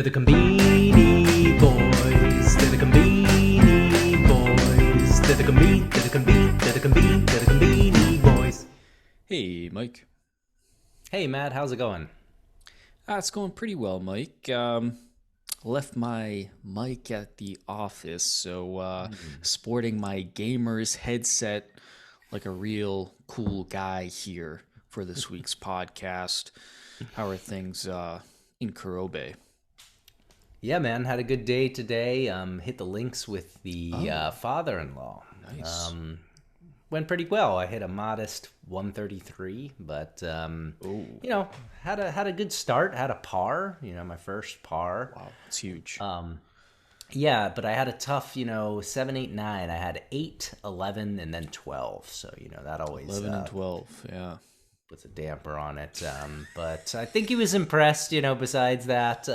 The Conbini boys, they're the Conbini boys, they're the Conbini boys. Hey, Mike. Hey, Matt, how's it going? It's going pretty well, Mike. Left my mic at the office, so sporting my gamer's headset like a real cool guy here for this week's podcast. How are things in Kurobe? Yeah, man, had a good day today. Hit the links with the father-in-law. Nice. Went pretty well. I hit a modest 133, but had a good start. Had a par. My first par. Wow, it's huge. Yeah, but I had a tough, 7, 8, 9. I had 8, 11, and then 12. So that always 11 and 12, yeah. puts a damper on it. But I think he was impressed. Besides that.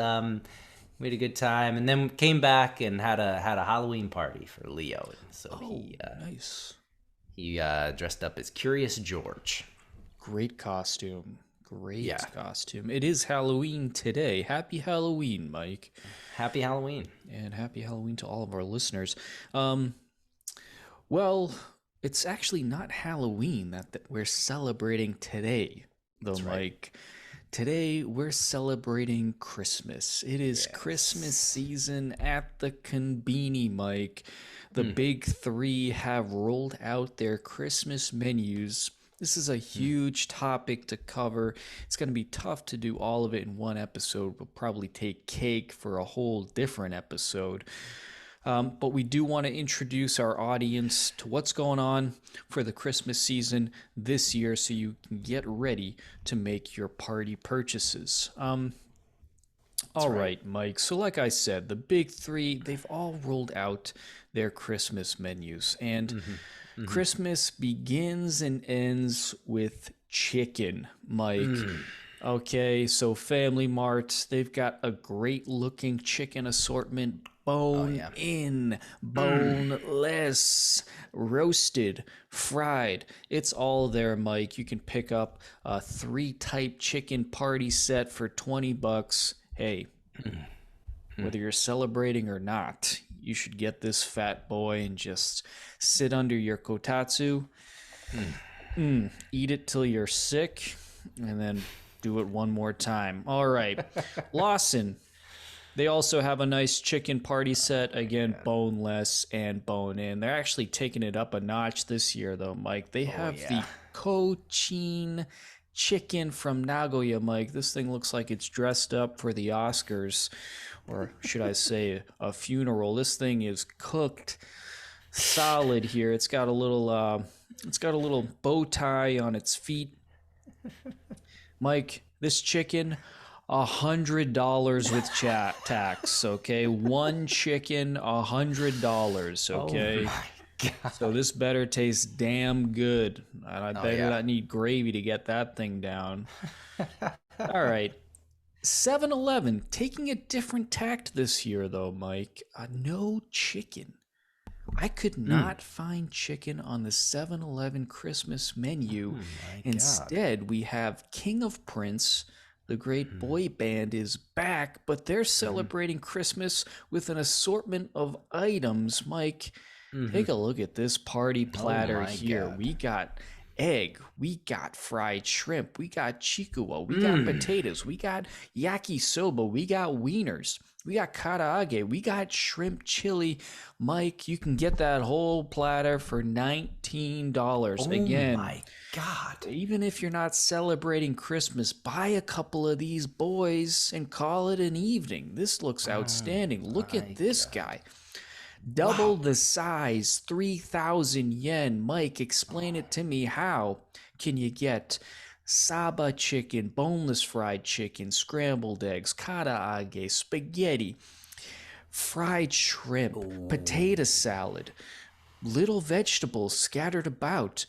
We had a good time, and then came back and had a Halloween party for Leo. So nice. He dressed up as Curious George. Great costume. Yeah. Costume. It is Halloween today. Happy Halloween, Mike. Happy Halloween. And happy Halloween to all of our listeners. Well, it's actually not Halloween that we're celebrating today, though, That's Mike. right. Today, we're celebrating Christmas. It is Christmas season at the Conbini, Mike. The big three have rolled out their Christmas menus. This is a huge topic to cover. It's going to be tough to do all of it in one episode. We'll probably take cake for a whole different episode. But we do want to introduce our audience to what's going on for the Christmas season this year so you can get ready to make your party purchases. All right, Mike. So like I said, the big three, they've all rolled out their Christmas menus. And Christmas begins and ends with chicken, Mike. Okay, so FamilyMart, they've got a great looking chicken assortment. Bone-in, boneless, roasted, fried. It's all there, Mike. You can pick up a 3-type chicken party set for $20. Hey, whether you're celebrating or not, you should get this fat boy and just sit under your kotatsu, eat it till you're sick, and then do it one more time. All right, Lawson. They also have a nice chicken party set, again, boneless and bone-in. They're actually taking it up a notch this year, though, Mike. They have the Cochin chicken from Nagoya, Mike. This thing looks like it's dressed up for the Oscars, or should I say a funeral. This thing is cooked solid here. It's got a little bow tie on its feet. Mike, this chicken... $100 with tax, okay? One chicken, $100, okay? Oh my God. So this better taste damn good. And I better not need gravy to get that thing down. All right. 7-Eleven, taking a different tact this year, though, Mike. No chicken. I could not find chicken on the 7-Eleven Christmas menu. Instead, we have King of Prince. The great boy band is back, but they're celebrating Christmas with an assortment of items. Mike, take a look at this party platter here. God. We got egg, we got fried shrimp, we got chikuwa, we got potatoes, we got yakisoba, we got wieners, we got karaage, we got shrimp chili. Mike, you can get that whole platter for $19. Again, my God. even if you're not celebrating Christmas, buy a couple of these boys and call it an evening. This looks outstanding. Look at this guy. Double the size, 3,000 yen. Mike, explain it to me. How can you get Saba chicken, boneless fried chicken, scrambled eggs, karaage, spaghetti, fried shrimp, potato salad, little vegetables scattered about?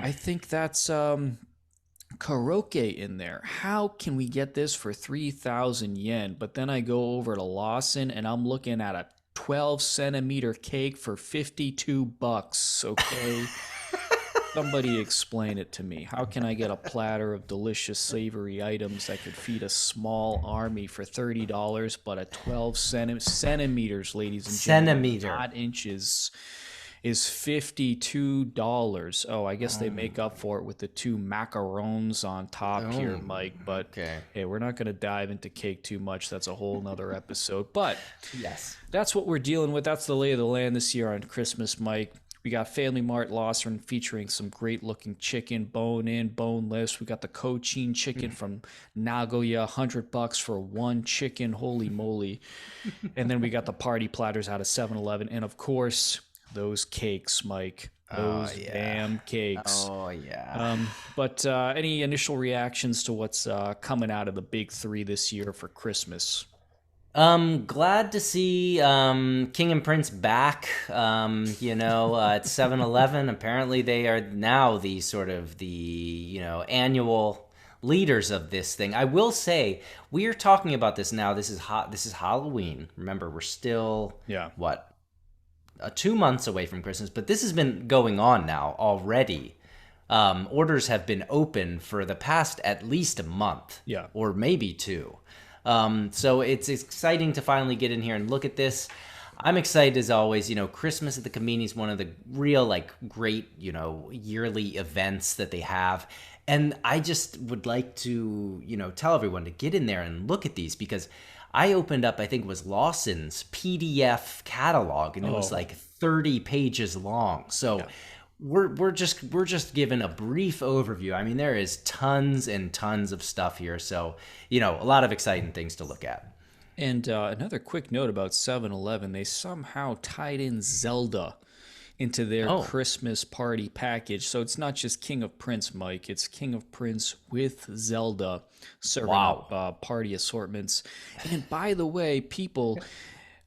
I think that's karaoke in there. How can we get this for 3,000 yen? But then I go over to Lawson and I'm looking at a 12 centimeter cake for $52, okay? Somebody explain it to me. How can I get a platter of delicious savory items that could feed a small army for $30, but at 12 centimeters, ladies and gentlemen, Centimeter. not inches, is $52. Oh, I guess they make up for it with the two macarons on top here, Oh, Mike. But okay. hey, we're not going to dive into cake too much. That's a whole nother episode. But Yes. that's what we're dealing with. That's the lay of the land this year on Christmas, Mike. We got FamilyMart Lawson featuring some great looking chicken, bone in, boneless. We got the Cochin chicken from Nagoya, $100 for one chicken. Holy moly. And then we got the party platters out of 7-Eleven. And of course, those cakes, Mike. Those damn cakes. Oh, yeah. But any initial reactions to what's coming out of the big three this year for Christmas? Glad to see King and Prince back. At 7-Eleven. Apparently they are now the sort of the, annual leaders of this thing. I will say, we are talking about this now. This is Halloween. Remember, we're still 2 months away from Christmas, but this has been going on now already. Orders have been open for the past at least a month. Yeah. Or maybe two. So it's exciting to finally get in here and look at this. I'm excited as always. Christmas at the Conbini is one of the real, great, yearly events that they have. And I just would like to, tell everyone to get in there and look at these, because I opened up, I think it was Lawson's PDF catalog, and it was 30 pages long. So we're just given a brief overview. I mean, there is tons and tons of stuff here. So, a lot of exciting things to look at. And another quick note about 7-Eleven, they somehow tied in Zelda into their Christmas party package. So it's not just King of Prince, Mike. It's King of Prince with Zelda serving up party assortments. And by the way, people,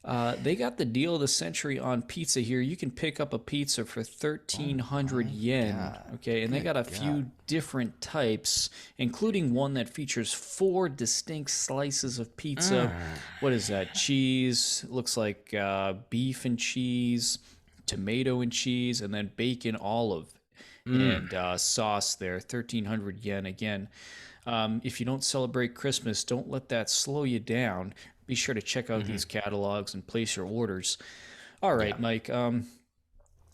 they got the deal of the century on pizza here. You can pick up a pizza for 1,300 yen. God. Okay, and they got a few different types, including one that features 4 distinct slices of pizza. What is that? Cheese, looks like beef and cheese, tomato and cheese, and then bacon, olive, and sauce there. 1,300 yen again. If you don't celebrate Christmas, don't let that slow you down. Be sure to check out these catalogs and place your orders. All right, Mike.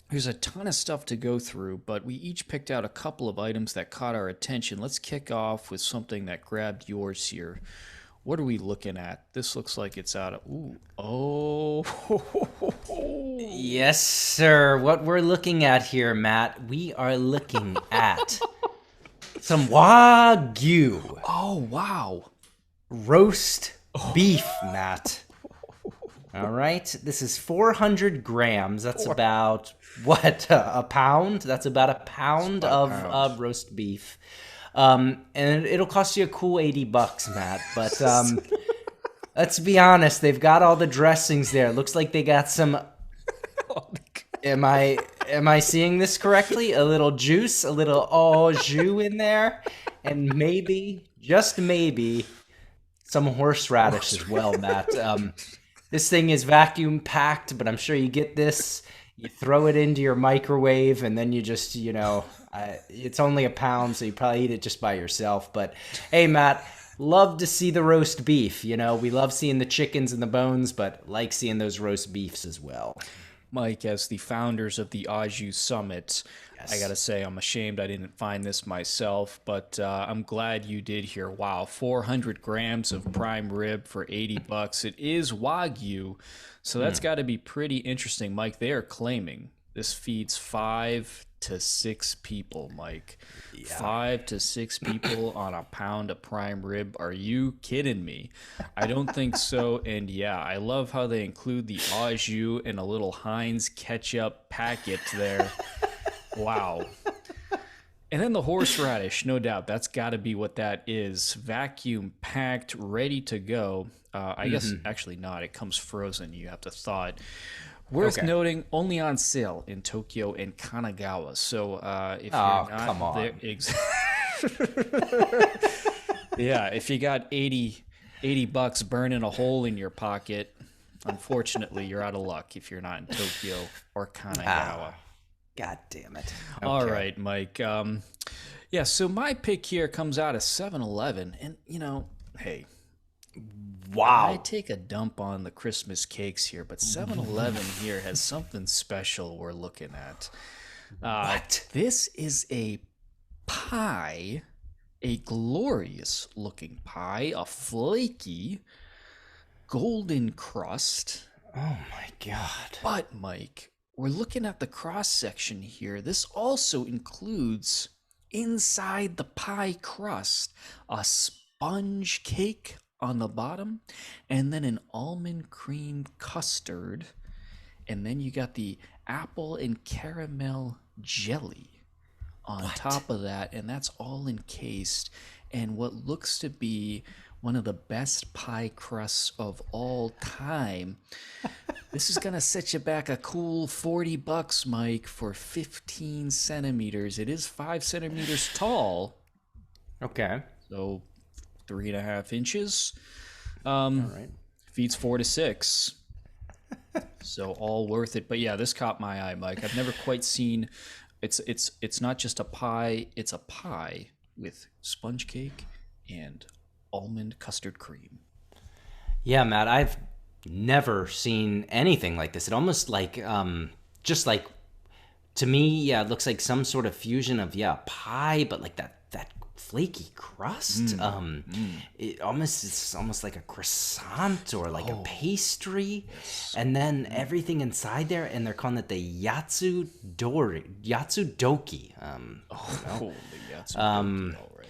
There's a ton of stuff to go through, but we each picked out a couple of items that caught our attention. Let's kick off with something that grabbed yours here. What are we looking at? This looks like it's out of... Yes, sir. What we're looking at here, Matt, we are looking at some Wagyu. Oh, wow. Roast beef, Matt. All right. This is 400 grams. That's about, a pound? That's about a pound of roast beef. And it'll cost you a cool $80, Matt. But let's be honest, they've got all the dressings there. Looks like they got some. Am I seeing this correctly? A little juice, a little au jus in there, and maybe, just maybe, some horseradish as well, Matt. This thing is vacuum packed, but I'm sure you get this. You throw it into your microwave, and then you just, it's only a pound, so you probably eat it just by yourself. But hey, Matt, love to see the roast beef. We love seeing the chickens and the bones, but like seeing those roast beefs as well. Mike, as the founders of the Aju Summit, I gotta say, I'm ashamed I didn't find this myself, but I'm glad you did here. Wow, 400 grams of prime rib for $80. It is Wagyu, so that's got to be pretty interesting. Mike, they are claiming this feeds 5 to 6 people, Mike. 5 to 6 people on a pound of prime rib. Are you kidding me? I don't think so. And yeah, I love how they include the au jus and a little Heinz ketchup packet there. Wow. And then the horseradish, no doubt. That's got to be what that is. Vacuum packed, ready to go. I guess actually not. It comes frozen. You have to thaw it. Worth noting, only on sale in Tokyo and Kanagawa. So if you're not come on. there, yeah, if you got $80 burning a hole in your pocket, unfortunately, you're out of luck if you're not in Tokyo or Kanagawa. God damn it. All Okay. right, Mike. Yeah, so my pick here comes out of 7-Eleven, and hey, I Wow. take a dump on the Christmas cakes here, but 7-Eleven here has something special we're looking at. What? This is a pie, a glorious looking pie, a flaky golden crust. Oh my God. But, Mike, we're looking at the cross section here. This also includes inside the pie crust a sponge cake on the bottom, and then an almond cream custard, and then you got the apple and caramel jelly on top of that, and that's all encased in what looks to be one of the best pie crusts of all time. This is gonna set you back a cool $40, Mike, for 15 centimeters. It is 5 centimeters tall, Okay. so 3.5 inches. All right. Feeds 4 to 6. So all worth it. But yeah, this caught my eye, Mike. I've never quite seen. It's not just a pie. It's a pie with sponge cake and almond custard cream. Yeah, Matt, I've never seen anything like this. It almost like, just like, to me, yeah, it looks like some sort of fusion of, pie, but like that flaky crust. It's almost like a croissant or like a pastry. Yes. And then everything inside there, and they're calling it the Yatsudoki. The Yatsudoki, all right.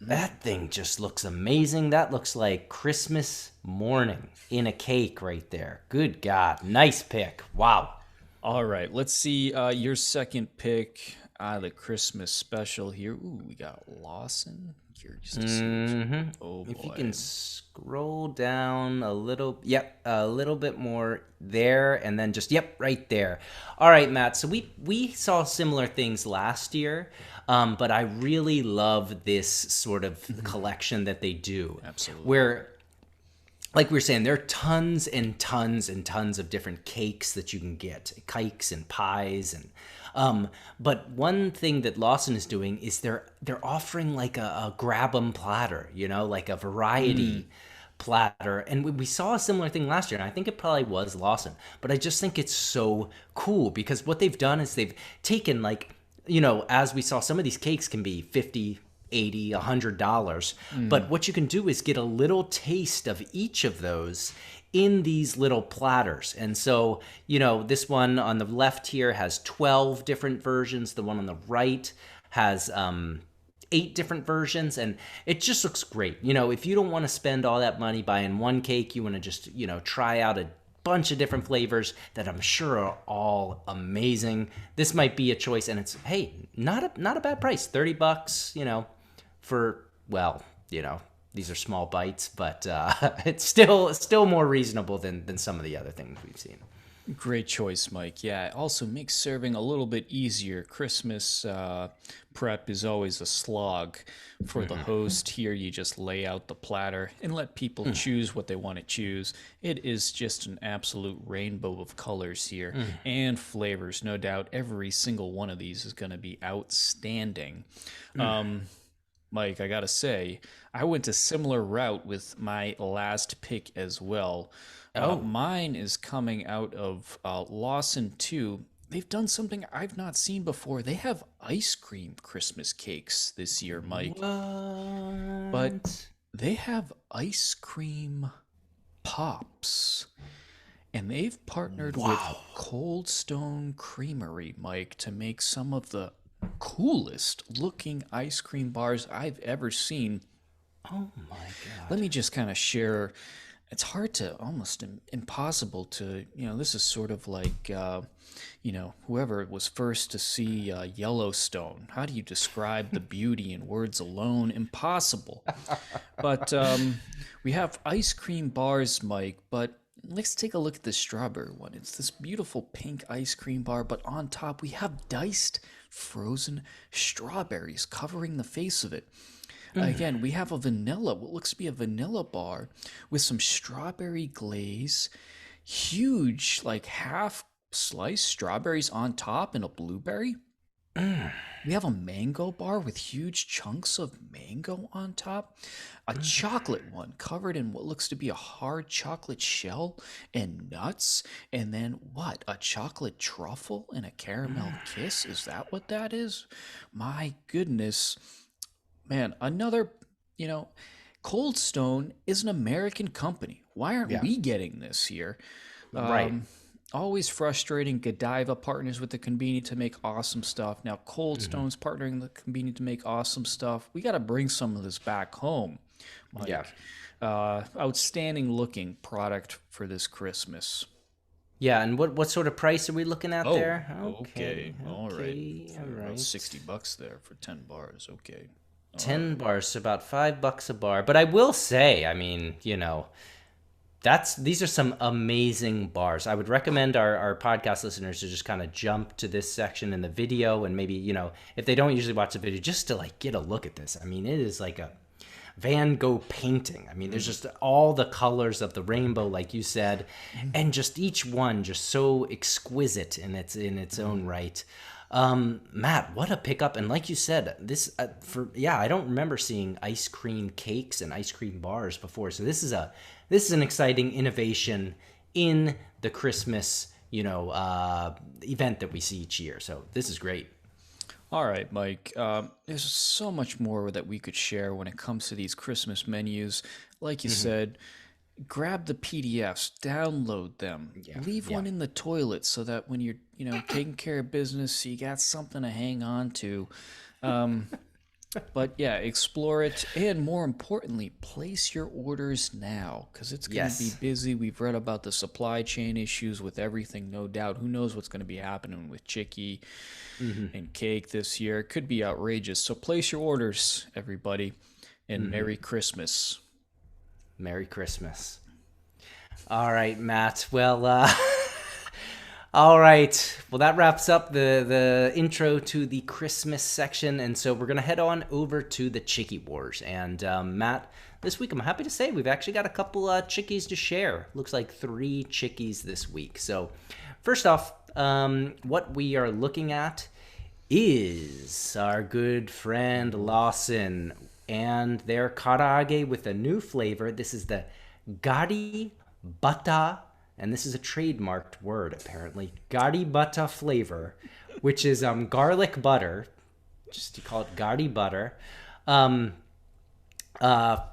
That thing just looks amazing. That looks like Christmas morning in a cake right there. Good God. Nice pick. Wow. All right. Let's see your second pick out of the Christmas special here. Ooh, we got Lawson. Curious to see. Oh, boy. If you can scroll down a little. Yep, a little bit more there, and then just, right there. All right, Matt. So we saw similar things last year. But I really love this sort of collection that they do. Absolutely. Where, like we were saying, there are tons and tons and tons of different cakes that you can get, cakes and pies, and but one thing that Lawson is doing is they're offering like a grab 'em platter, like a variety platter. And we saw a similar thing last year, and I think it probably was Lawson. But I just think it's so cool because what they've done is they've taken, like, as we saw, some of these cakes can be $50, $80, $100. But what you can do is get a little taste of each of those in these little platters. And so, this one on the left here has 12 different versions. The one on the right has 8 different versions, and it just looks great. If you don't want to spend all that money buying one cake, you want to just, try out a bunch of different flavors that I'm sure are all amazing. This might be a choice, and it's, hey, not a bad price. $30, for, these are small bites, but it's still more reasonable than some of the other things we've seen. Great choice, Mike. Yeah, it also makes serving a little bit easier. Christmas prep is always a slog for the host. Here, you just lay out the platter and let people choose what they want to choose. It is just an absolute rainbow of colors here and flavors. No doubt every single one of these is going to be outstanding. Mike, I got to say, I went a similar route with my last pick as well. Mine is coming out of Lawson too. They've done something I've not seen before. They have ice cream Christmas cakes this year, Mike. What? But they have ice cream pops. And they've partnered with Cold Stone Creamery, Mike, to make some of the coolest looking ice cream bars I've ever seen. Oh my God. Let me just kind of share. It's hard to, almost impossible to, this is sort of like, whoever was first to see Yellowstone. How do you describe the beauty in words alone? Impossible. But we have ice cream bars, Mike, but let's take a look at the strawberry one. It's this beautiful pink ice cream bar, but on top we have diced frozen strawberries covering the face of it. Again, we have what looks to be a vanilla bar with some strawberry glaze, huge, like half sliced strawberries on top and a blueberry. We have a mango bar with huge chunks of mango on top. A chocolate one covered in what looks to be a hard chocolate shell and nuts. And then what? A chocolate truffle and a caramel kiss? Is that what that is? My goodness. Man, another, you know, Cold Stone is an American company. Why aren't Yeah. we getting this here? Right. Always frustrating. Godiva partners with the Conbini to make awesome stuff. Now Cold Stone's partnering with the Conbini to make awesome stuff. We got to bring some of this back home, Mike. Yeah. Outstanding looking product for this Christmas. Yeah, and what sort of price are we looking at there? Okay. All right. All About right. $60 there for 10 bars. Okay. 10 bars, so about $5 a bar. But I will say, I mean, these are some amazing bars. I would recommend our podcast listeners to just kind of jump to this section in the video, and maybe, if they don't usually watch the video, just to like get a look at this. I mean, it is like a Van Gogh painting. I mean, there's just all the colors of the rainbow, like you said, and just each one just so exquisite in its own right. Matt, what a pickup. And like you said, this I don't remember seeing ice cream cakes and ice cream bars before. So this is an exciting innovation in the Christmas, event that we see each year. So this is great. All right, Mike. There's so much more that we could share when it comes to these Christmas menus. Like you said, grab the PDFs, download them, leave one in the toilet so that when you're, taking care of business, you got something to hang on to. But yeah, explore it, and more importantly, place your orders now because it's going to be busy. We've read about the supply chain issues with everything, no doubt. Who knows what's going to be happening with Chicky and cake this year? It could be outrageous. So place your orders, everybody, and Merry Christmas. Merry Christmas. All right, Matt. Well, all right. Well, that wraps up the intro to the Christmas section. And so we're going to head on over to the Chicky Wars. And Matt, this week I'm happy to say we've actually got a couple chickies to share. Looks like 3 chickies this week. So first off, what we are looking at is our good friend Lawson and their karaage with a new flavor. This is the gari bata, and this is a trademarked word apparently. Gari bata flavor, which is garlic butter. Just you call it gari butter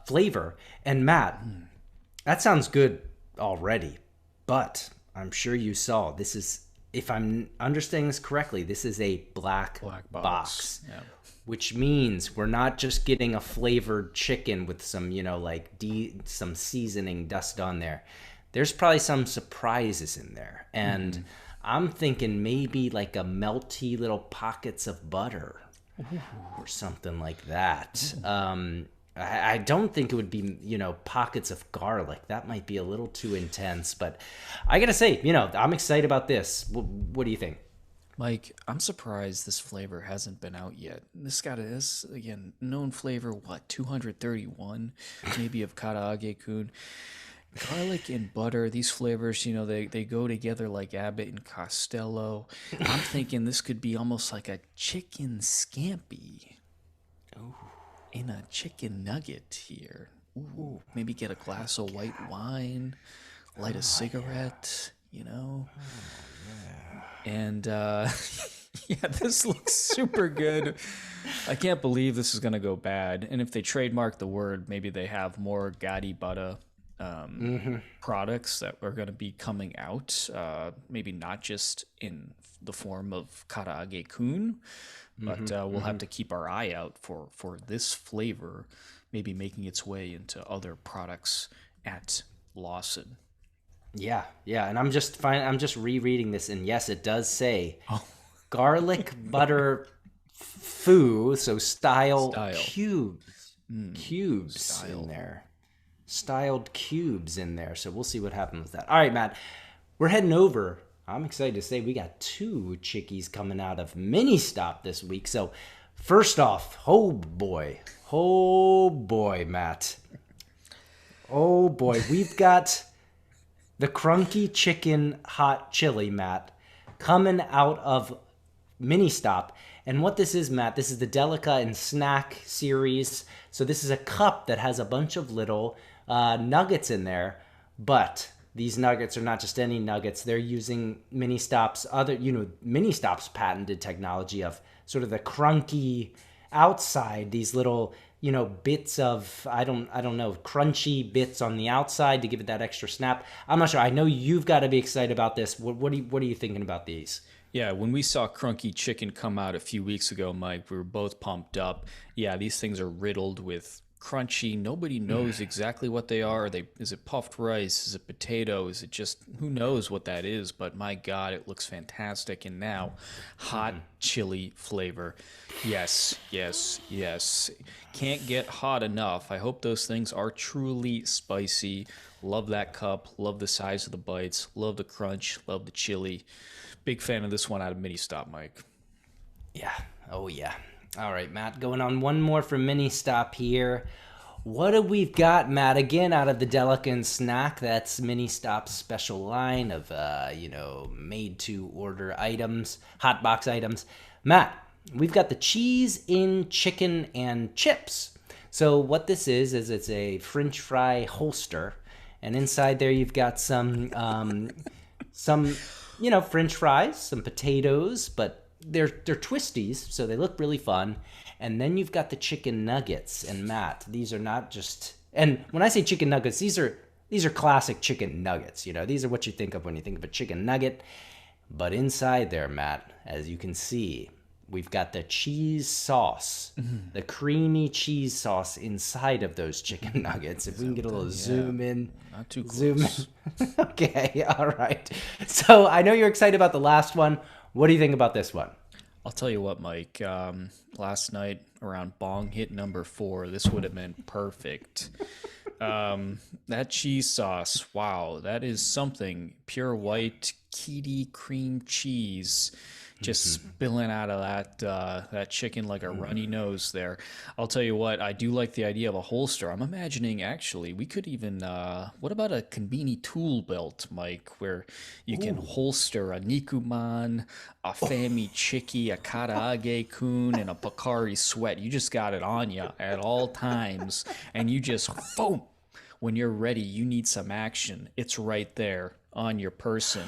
flavor. And Matt, that sounds good already, but I'm sure you saw this is, if I'm understanding this correctly, this is a black box. Yeah. Which means we're not just getting a flavored chicken with some, some seasoning dust on there. There's probably some surprises in there. And I'm thinking maybe like a melty little pockets of butter or something like that. I don't think it would be, pockets of garlic. That might be a little too intense. But I got to say, I'm excited about this. What do you think? Mike, I'm surprised this flavor hasn't been out yet. This again, known flavor, 231 maybe of karaage-kun. Garlic and butter, these flavors, they go together like Abbott and Costello. I'm thinking this could be almost like a chicken scampi. Ooh. In a chicken nugget here. Ooh, maybe get a glass of white wine, light a cigarette, Oh, yeah. And this looks super good. I can't believe this is going to go bad. And if they trademark the word, maybe they have more gari butter products that are going to be coming out. Maybe not just in the form of karaage-kun, but we'll have to keep our eye out for this flavor maybe making its way into other products at Lawson. Yeah, and I'm just rereading this, and yes, it does say garlic butter foo, so style. Cubes in there. Styled cubes in there. So we'll see what happens with that. All right, Matt, we're heading over. I'm excited to say we got 2 chickies coming out of Mini Stop this week. So first off, oh boy, Matt. Oh boy, we've got the Crunky Chicken Hot Chili, Matt. coming out of Mini Stop. And what this is, Matt, this is the Delica and Snack series. So this is a cup that has a bunch of little nuggets in there, but these nuggets are not just any nuggets. They're using Mini Stop's Mini Stop's patented technology of sort of the crunky outside, these little, bits of, I don't know, crunchy bits on the outside to give it that extra snap. I'm not sure. I know you've got to be excited about this. What are you thinking about these? Yeah, when we saw Crunky Chicken come out a few weeks ago, Mike, we were both pumped up. Yeah, these things are riddled with crunchy. Nobody knows exactly what they are. Is it puffed rice? Is it potato? Is it just, who knows what that is? But my God, it looks fantastic. And now, hot chili flavor. Yes, yes, yes. Can't get hot enough. I hope those things are truly spicy. Love that cup. Love the size of the bites. Love the crunch. Love the chili. Big fan of this one out of Mini Stop, Mike. Yeah. Oh, yeah. All right, Matt. Going on one more from Mini Stop here. What have we got, Matt? Again, out of the Delica and Snack. That's Mini Stop's special line of, made-to-order items, hot box items. Matt, we've got the cheese in chicken and chips. So what this is it's a French fry holster, and inside there you've got some French fries, some potatoes, but they're twisties, so they look really fun. And then you've got the chicken nuggets. And Matt, these are not just, and when I say chicken nuggets, these are classic chicken nuggets. These are what you think of when you think of a chicken nugget. But inside there, Matt, as you can see, we've got the cheese sauce, the creamy cheese sauce inside of those chicken nuggets. If we can get a little zoom in. Not too close. Zoom in. Okay, all right. So I know you're excited about the last one. What do you think about this one? I'll tell you what, Mike. Last night around bong hit number 4, this would have been perfect. That cheese sauce, wow, that is something. Pure white Kitty cream cheese, just spilling out of that chicken like a runny nose there. I'll tell you what, I do like the idea of a holster. I'm imagining, actually, we could even, what about a Conbini tool belt, Mike, where you can holster a Nikuman, a Fami Chicky, a Karaage Kun, and a Pakari Sweat. You just got it on you at all times, and you just, boom, when you're ready, you need some action. It's right there on your person.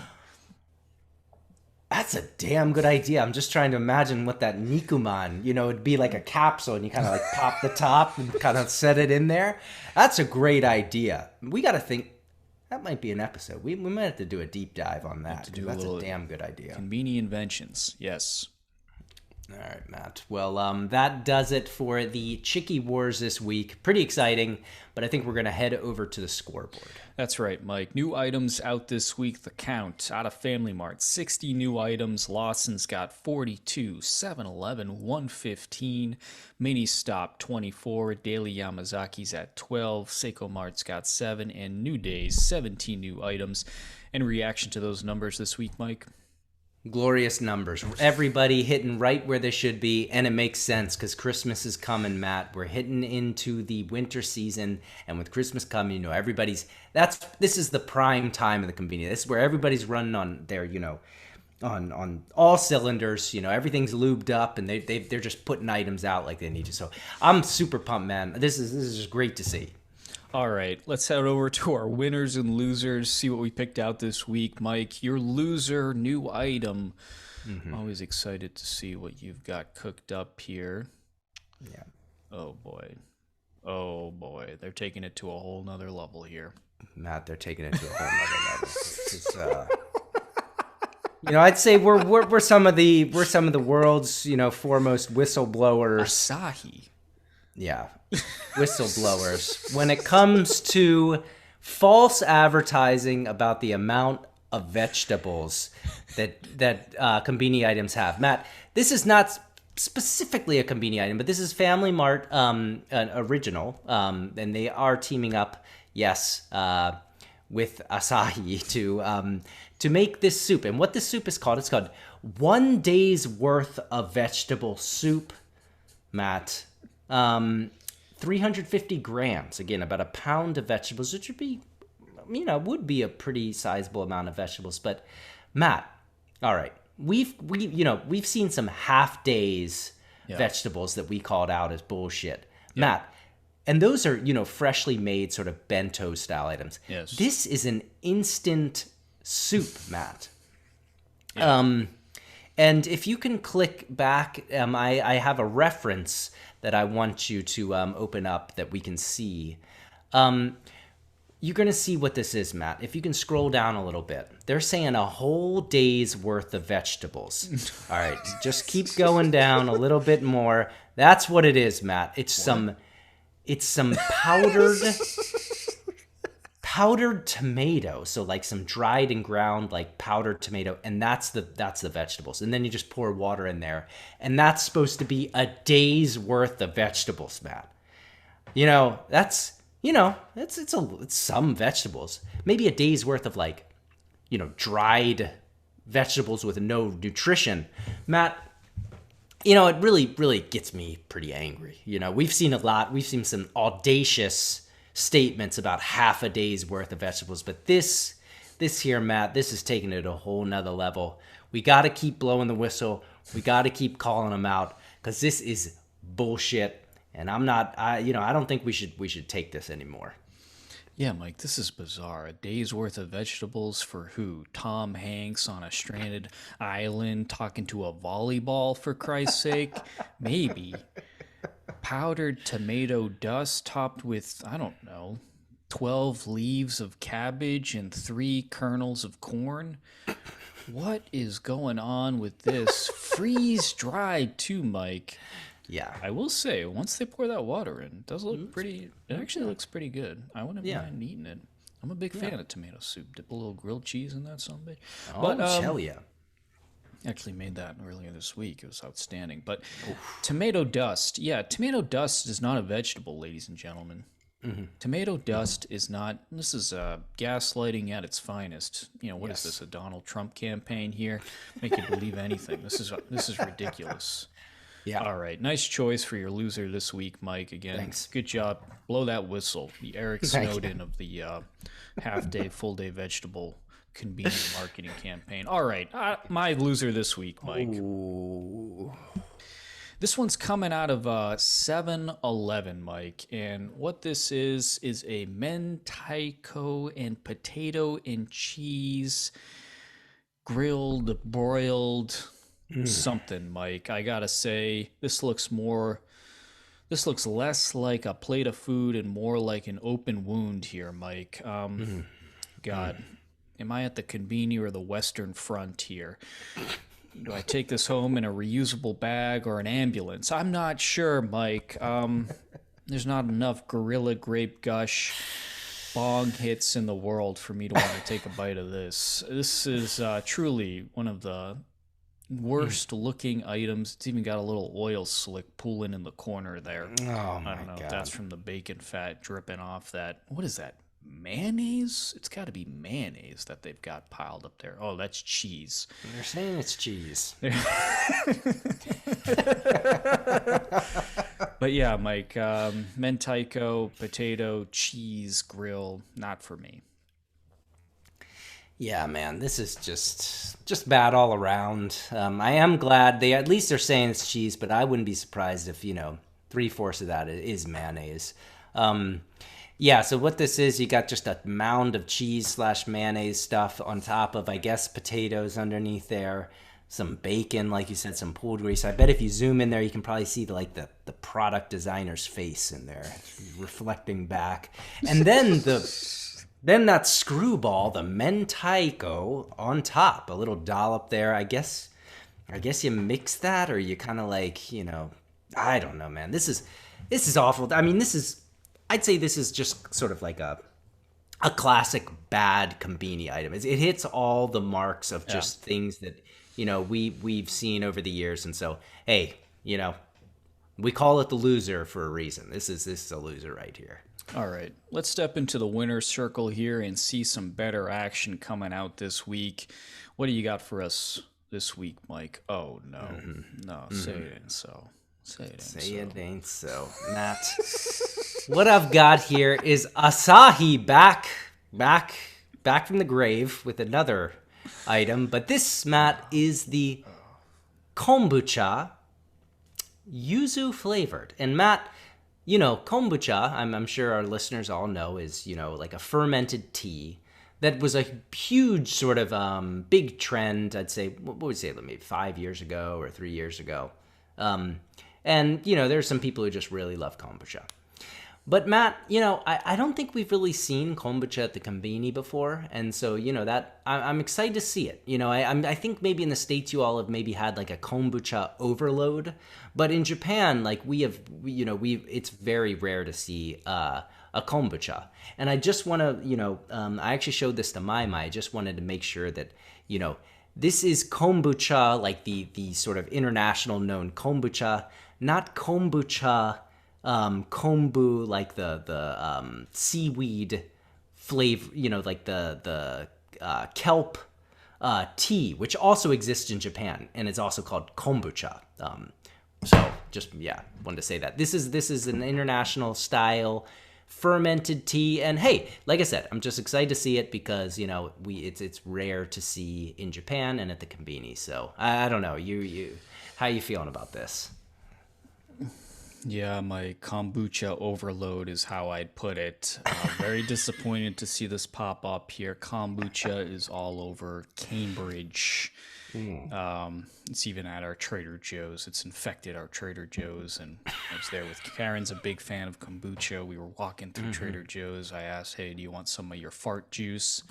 That's a damn good idea. I'm just trying to imagine what that Nikuman, it'd be like a capsule and you kind of like pop the top and kind of set it in there. That's a great idea. We got to think, that might be an episode. We might have to do a deep dive on that. That's a damn good idea. Conbini inventions, yes. All right, Matt. Well, that does it for the Chicky Wars this week. Pretty exciting, but I think we're going to head over to the scoreboard. That's right, Mike. New items out this week. The count out of FamilyMart, 60 new items. Lawson's got 42, 7-Eleven 115, Mini Stop 24, Daily Yamazaki's at 12, Seiko Mart's got 7, and New Day's 17 new items. Any reaction to those numbers this week, Mike? Glorious numbers. Everybody hitting right where they should be, and it makes sense because Christmas is coming, Matt. We're hitting into the winter season, and with Christmas coming, this is the prime time of the convenience. This is where everybody's running on their, on all cylinders. Everything's lubed up, and they're just putting items out like they need to. So I'm super pumped, man. This is just great to see. All right, let's head over to our winners and losers, see what we picked out this week. Mike, your loser new item. Always excited to see what you've got cooked up here. Yeah. Oh, boy. They're taking it to a whole nother level here. Matt, they're taking it to a whole nother level. I'd say we're some of the world's, foremost whistleblowers. Asahi. Yeah, whistleblowers. When it comes to false advertising about the amount of vegetables that Conbini items have. Matt, this is not specifically a Conbini item, but this is FamilyMart an original, and they are teaming up, with Asahi to make this soup. And what this soup is called, it's called 1 day's worth of vegetable soup, Matt. 350 grams, again, about a pound of vegetables, which would be a pretty sizable amount of vegetables. But Matt, all right, we've seen some half days vegetables that we called out as bullshit, Matt. And those are, freshly made sort of bento style items. Yes. This is an instant soup, Matt. Yeah. And if you can click back, I have a reference that I want you to open up that we can see. You're going to see what this is, Matt. If you can scroll down a little bit. They're saying a whole day's worth of vegetables. All right, just keep going down a little bit more. That's what it is, Matt. It's some powdered tomato. So like some dried and ground like powdered tomato, and that's the vegetables. And then you just pour water in there, and that's supposed to be a day's worth of vegetables, Matt. It's some vegetables. Maybe a day's worth of dried vegetables with no nutrition. Matt, it really, really gets me pretty angry. We've seen a lot. We've seen some audacious statements about half a day's worth of vegetables. But this here, Matt, this is taking it a whole nother level. We got to keep blowing the whistle. We got to keep calling them out because this is bullshit. And I don't think we should take this anymore. Yeah, Mike, this is bizarre. A day's worth of vegetables for who? Tom Hanks on a stranded island talking to a volleyball, for Christ's sake? Maybe. Powdered tomato dust topped with, I don't know, 12 leaves of cabbage and 3 kernels of corn? What is going on with this? Freeze-dried too, Mike. Yeah. I will say, once they pour that water in, it does look pretty. It actually looks pretty good. I wouldn't mind eating it. I'm a big fan of tomato soup. Dip a little grilled cheese in that someday. Oh, hell yeah. Actually made that earlier this week. It was outstanding. But tomato dust. Yeah, tomato dust is not a vegetable, ladies and gentlemen. Mm-hmm. Tomato dust is not. This is gaslighting at its finest. What is this? A Donald Trump campaign here? Make you believe anything. This is ridiculous. Yeah. All right. Nice choice for your loser this week, Mike. Again, thanks. Good job. Blow that whistle. The Eric Snowden of the half-day, full-day vegetable convenient marketing campaign. All right. My loser this week, Mike. Ooh. This one's coming out of 7-Eleven, Mike. And what this is a mentaiko and potato and cheese grilled, broiled something, Mike. I gotta say, this looks less like a plate of food and more like an open wound here, Mike. God, am I at the Conbini or the Western Front here? Do I take this home in a reusable bag or an ambulance? I'm not sure, Mike. There's not enough Gorilla Grape Gush bong hits in the world for me to want to take a bite of this. This is truly one of the worst looking items. It's even got a little oil slick pooling in the corner there. Oh I don't know if that's from the bacon fat dripping off that. What is that? Mayonnaise? It's got to be mayonnaise that they've got piled up there. Oh, that's cheese. They're saying it's cheese. But yeah, Mike, mentaiko, potato, cheese, grill, not for me. Yeah, man, this is just bad all around. I am glad they at least are saying it's cheese, but I wouldn't be surprised if 3/4 of that is mayonnaise. Yeah, so what this is, you got just a mound of cheese / mayonnaise stuff on top of, I guess, potatoes underneath there, some bacon, like you said, some pulled grease. I bet if you zoom in there, you can probably see the product designer's face in there reflecting back, and then Then that screwball, the mentaiko, on top, a little dollop there. I guess you mix that, or you kind of I don't know, man. This is awful. I mean, I'd say this is just sort of like a classic bad Conbini item. It hits all the marks of just things that we've seen over the years, and so hey, we call it the loser for a reason. This is a loser right here. All right, let's step into the winner's circle here and see some better action coming out this week. What do you got for us this week, Mike? Oh, no. No, say it ain't so. Say it ain't so. Matt, what I've got here is Asahi back from the grave with another item. But this, Matt, is the kombucha yuzu flavored. And Matt, kombucha, I'm sure our listeners all know, is, like a fermented tea that was a huge sort of big trend, I'd say, what would you say, maybe 5 years ago or 3 years ago. And, there's some people who just really love kombucha. But Matt, I don't think we've really seen kombucha at the Conbini before, and so that I'm excited to see it. I think maybe in the States you all have maybe had like a kombucha overload, but in Japan, like it's very rare to see a kombucha. And I just want to, I actually showed this to Maima. I just wanted to make sure that this is kombucha, like the sort of international known kombucha, not kombucha. Kombu, like the seaweed flavor, like the kelp tea, which also exists in Japan, and it's also called kombucha. So just wanted to say that this is an international style fermented tea, and hey, like I said, I'm just excited to see it because it's rare to see in Japan and at the Conbini. So I don't know, you how you feeling about this? Yeah, my kombucha overload is how I'd put it. Very disappointed to see this pop up here. Kombucha is all over Cambridge. It's even at our Trader Joe's. It's infected our Trader Joe's. And I was there with Karen's a big fan of kombucha. We were walking through Trader Joe's. I asked, hey, do you want some of your fart juice?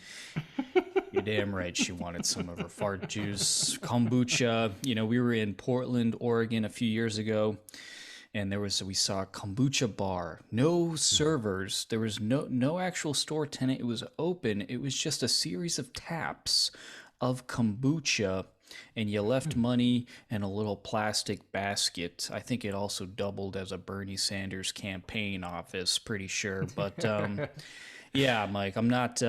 You're damn right she wanted some of her fart juice. Kombucha. We were in Portland, Oregon a few years ago. And we saw a kombucha bar, no servers. There was no actual store tenant. It was open. It was just a series of taps of kombucha, and you left money in a little plastic basket. I think it also doubled as a Bernie Sanders campaign office, pretty sure. But yeah, Mike, I'm not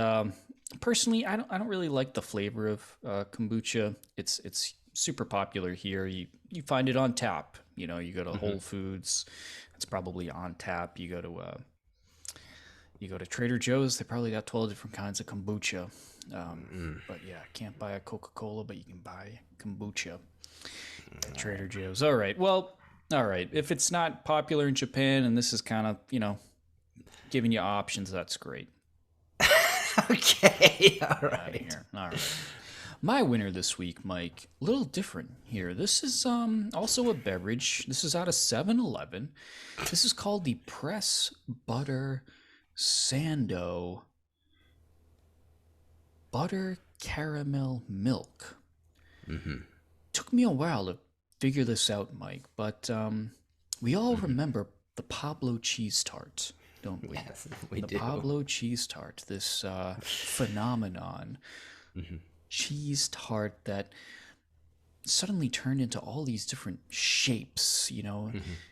personally. I don't really like the flavor of kombucha. It's super popular here. You find it on tap. You go to Whole Foods, it's probably on tap. You go to Trader Joe's, they probably got 12 different kinds of kombucha. But yeah, can't buy a Coca-Cola, but you can buy kombucha at Trader Joe's. All right. Well, all right. If it's not popular in Japan and this is kind of, giving you options, that's great. Okay. All right. All right. My winner this week, Mike, a little different here. This is also a beverage. This is out of 7-Eleven. This is called the Press Butter Sando Butter Caramel Milk. Took me a while to figure this out, Mike, but we all remember the Pablo cheese tart, don't we? Yes, we do. The Pablo cheese tart, this phenomenon. Cheese tart that suddenly turned into all these different shapes.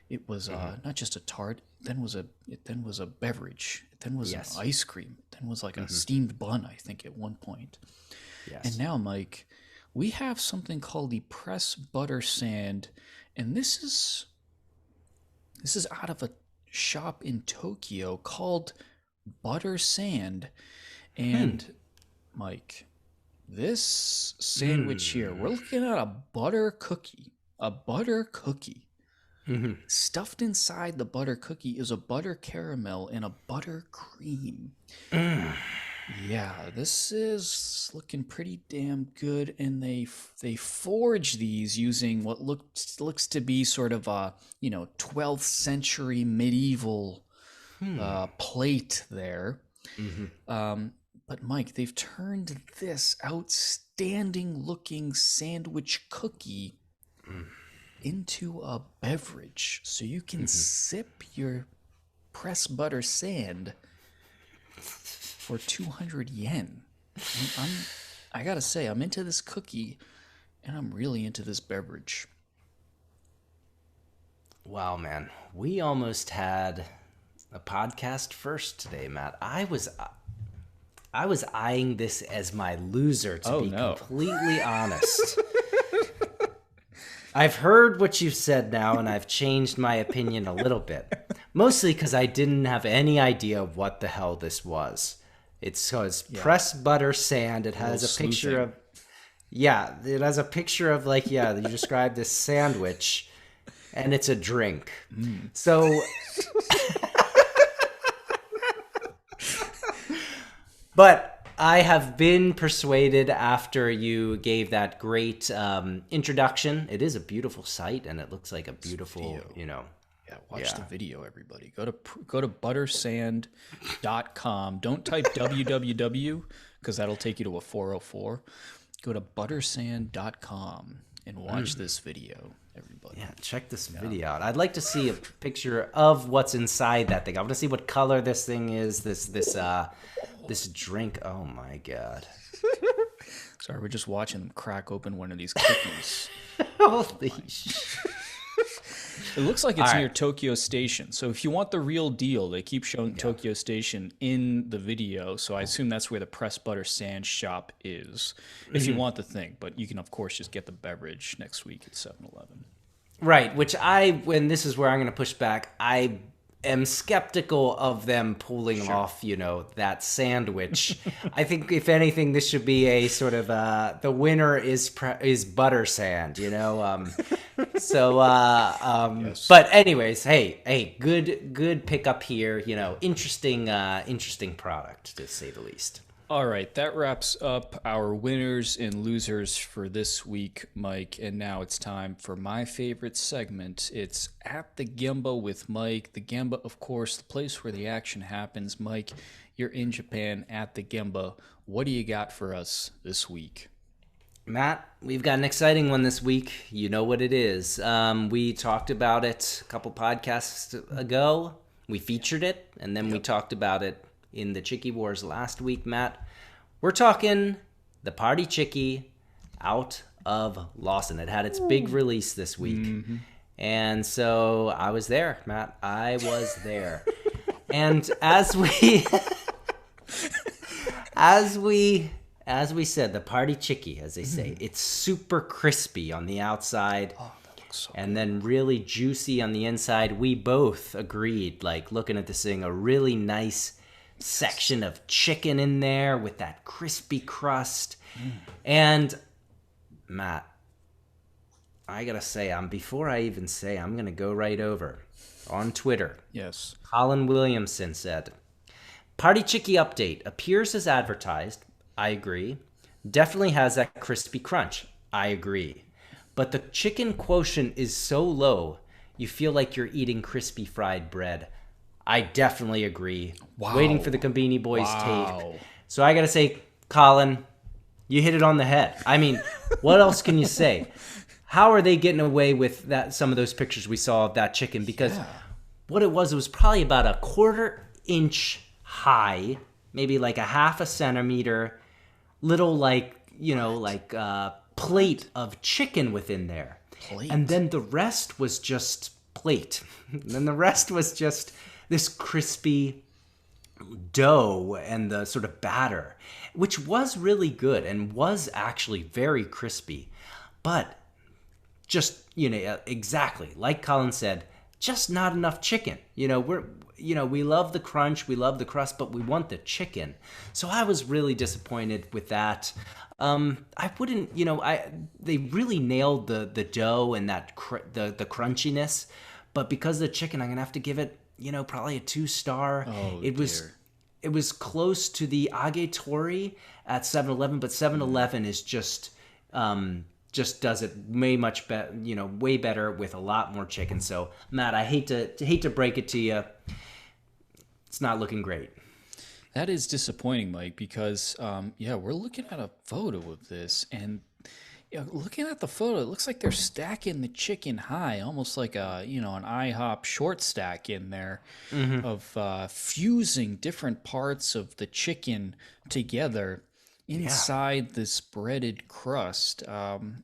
It was not just a tart, it was a beverage, it then was an ice cream, it then was like a steamed bun, I think, at one point. Yes. And now, Mike, we have something called the Press Butter Sand, and this is out of a shop in Tokyo called Butter Sand. And Mike, this sandwich here, we're looking at a butter cookie. Stuffed inside the butter cookie is a butter caramel and a butter cream. Yeah, this is looking pretty damn good, and they forge these using what looks to be sort of a 12th century medieval plate there. But Mike, they've turned this outstanding looking sandwich cookie into a beverage, so you can sip your press butter sand for 200 yen. I gotta say, I'm into this cookie, and I'm really into this beverage. Wow, man, we almost had a podcast first today, Matt. I was eyeing this as my loser, to be completely honest. I've heard what you've said now, and I've changed my opinion a little bit. Mostly because I didn't have any idea what the hell this was. It says press butter sand. It has a picture of, it has a picture of like, you described this sandwich, and it's a drink. So, but I have been persuaded after you gave that great introduction. It is a beautiful site, and it looks like a beautiful, Yeah, watch the video, everybody. Go to buttersand.com. Don't type www because that'll take you to a 404. Go to buttersand.com and watch this video, everybody. Yeah, check this video out. I'd like to see a picture of what's inside that thing. I want to see what color this thing is. This drink. Oh my god. Sorry, we're just watching them crack open one of these cookies. Holy shit. It looks like it's near Tokyo Station. So if you want the real deal, they keep showing Tokyo Station in the video. So I assume that's where the Press Butter Sand shop is. If you want the thing. But you can, of course, just get the beverage next week at 7-Eleven. Right, which when this is where I'm going to push back, I am skeptical of them pulling off, that sandwich. I think, if anything, this should be a sort of the winner is butter sand, So, Yes. But anyways, hey, good pickup here. Interesting product to say the least. All right, that wraps up our winners and losers for this week, Mike. And now it's time for my favorite segment. It's At the Gemba with Mike. The Gemba, of course, the place where the action happens. Mike, you're in Japan at the Gemba. What do you got for us this week? Matt, we've got an exciting one this week. You know what it is. We talked about it a couple podcasts ago. We featured it, and then we talked about it in the Chicky Wars last week, Matt. We're talking the Party Chicky out of Lawson. It had its big release this week. And so I was there, Matt. I was there. And as we said, the Party Chicky, as they say, it's super crispy on the outside. Oh, that looks so and then really juicy on the inside. We both agreed, like looking at this thing, a really nice section of chicken in there with that crispy crust. And Matt, I gotta say, before I even say, I'm gonna go right over on Twitter. Yes. Colin Williamson said, Party Chicky update appears as advertised. I agree. Definitely has that crispy crunch. I agree. But the chicken quotient is so low, you feel like you're eating crispy fried bread. I definitely agree. Wow. Waiting for the Conbini boys' take. So I gotta say, Colin, you hit it on the head. I mean, what else can you say? How are they getting away with that? Some of those pictures we saw of that chicken, because what it was probably about a 1/4 inch high, maybe like a 1/2 centimeter, little plate of chicken within there. And then the rest was just plate. And then the rest was just this crispy dough and the sort of batter, which was really good and was actually very crispy. But just, exactly like Colin said, just not enough chicken. We love the crunch, we love the crust, but we want the chicken. So I was really disappointed with that. I wouldn't, they really nailed the dough and that the crunchiness, but because of the chicken, I'm gonna have to give it, probably a 2-star. It was close to the Agetori at 7-Eleven, but 7-Eleven is just does it way better with a lot more chicken. So Matt, I hate to break it to you, it's not looking great. That is disappointing, Mike, because we're looking at a photo of this, and looking at the photo, it looks like they're stacking the chicken high, almost like an IHOP short stack in there, of fusing different parts of the chicken together inside this breaded crust.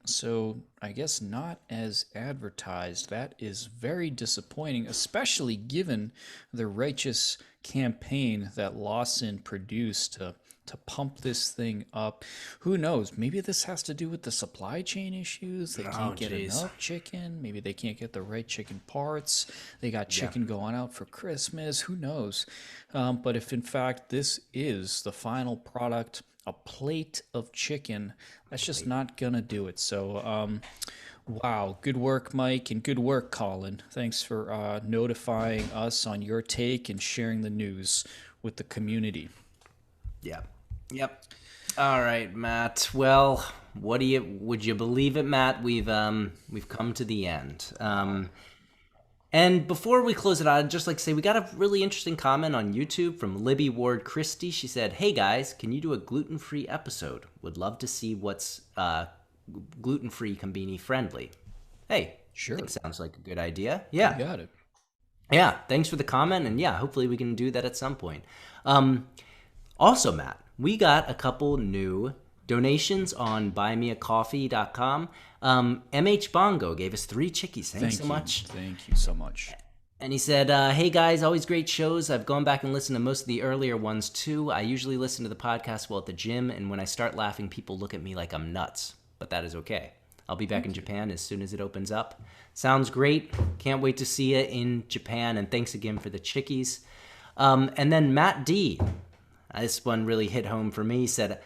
So I guess not as advertised. That is very disappointing, especially given the righteous campaign that Lawson produced to to pump this thing up. Who knows? Maybe this has to do with the supply chain issues. They can't get enough chicken. Maybe they can't get the right chicken parts. They got chicken going out for Christmas. Who knows? But if in fact this is the final product, a plate of chicken, that's just not gonna do it. So wow, good work, Mike, and good work, Colin. Thanks for notifying us on your take and sharing the news with the community. Yep. All right, Matt. Well, would you believe it, Matt? We've come to the end. And before we close it out, I'd just like to say we got a really interesting comment on YouTube from Libby Ward Christie. She said, "Hey guys, can you do a gluten-free episode? Would love to see what's gluten-free Conbini friendly." Hey, sure. I think sounds like a good idea. Yeah. You got it. Yeah, thanks for the comment, and yeah, hopefully we can do that at some point. Also, Matt, we got a couple new donations on buymeacoffee.com. MH Bongo gave us 3 chickies. Thanks so much. Thank you so much. And he said, "Hey guys, always great shows. I've gone back and listened to most of the earlier ones too. I usually listen to the podcast while at the gym, and when I start laughing, people look at me like I'm nuts. But that is okay. I'll be back in Japan as soon as it opens up." Sounds great. Can't wait to see you in Japan, and thanks again for the chickies. And then Matt D, this one really hit home for me, said,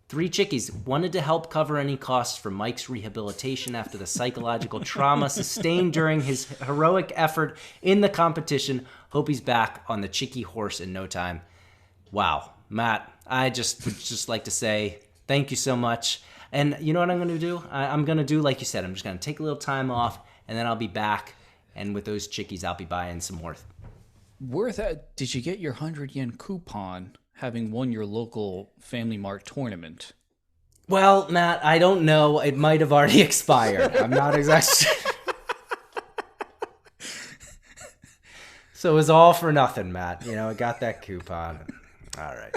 3 chickies, wanted to help cover any costs for Mike's rehabilitation after the psychological trauma sustained during his heroic effort in the competition. Hope he's back on the chickie horse in no time. Wow, Matt, I would just like to say thank you so much. And you know what I'm going to do? I'm going to do like you said. I'm just going to take a little time off, and then I'll be back. And with those chickies, I'll be buying some more. Did you get your 100 yen coupon having won your local FamilyMart tournament? Well, Matt, I don't know. It might have already expired. I'm not exactly. So it was all for nothing, Matt. You know, I got that coupon. All right.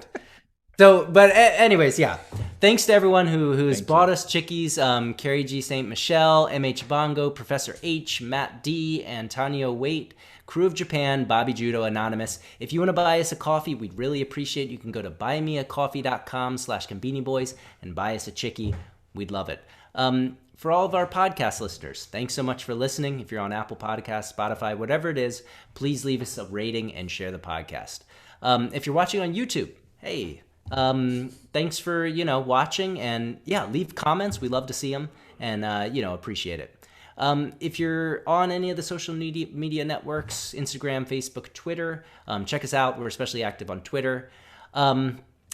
So, but anyways, yeah. Thanks to everyone who has bought us chickies. Carrie G. St. Michelle, MH Bongo, Professor H, Matt D, Antonio Waite, Crew of Japan, Bobby Judo, Anonymous. If you want to buy us a coffee, we'd really appreciate it. You can go to buymeacoffee.com/Conbini and buy us a chickie. We'd love it. For all of our podcast listeners, thanks so much for listening. If you're on Apple Podcasts, Spotify, whatever it is, please leave us a rating and share the podcast. If you're watching on YouTube, hey, thanks for, watching, and yeah, leave comments. We love to see them and, appreciate it. If you're on any of the social media networks, Instagram, Facebook, Twitter, check us out. We're especially active on Twitter.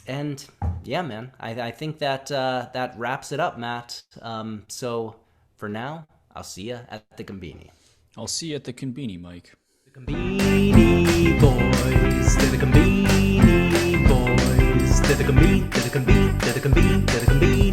And yeah, man, I think that that wraps it up, Matt. So for now, I'll see you at the Conbini. I'll see you at the Conbini, Mike. The Conbini boys, they're the Conbini boys, they're the Conbini, they're the Conbini, they're the Conbini, they're the Conbini.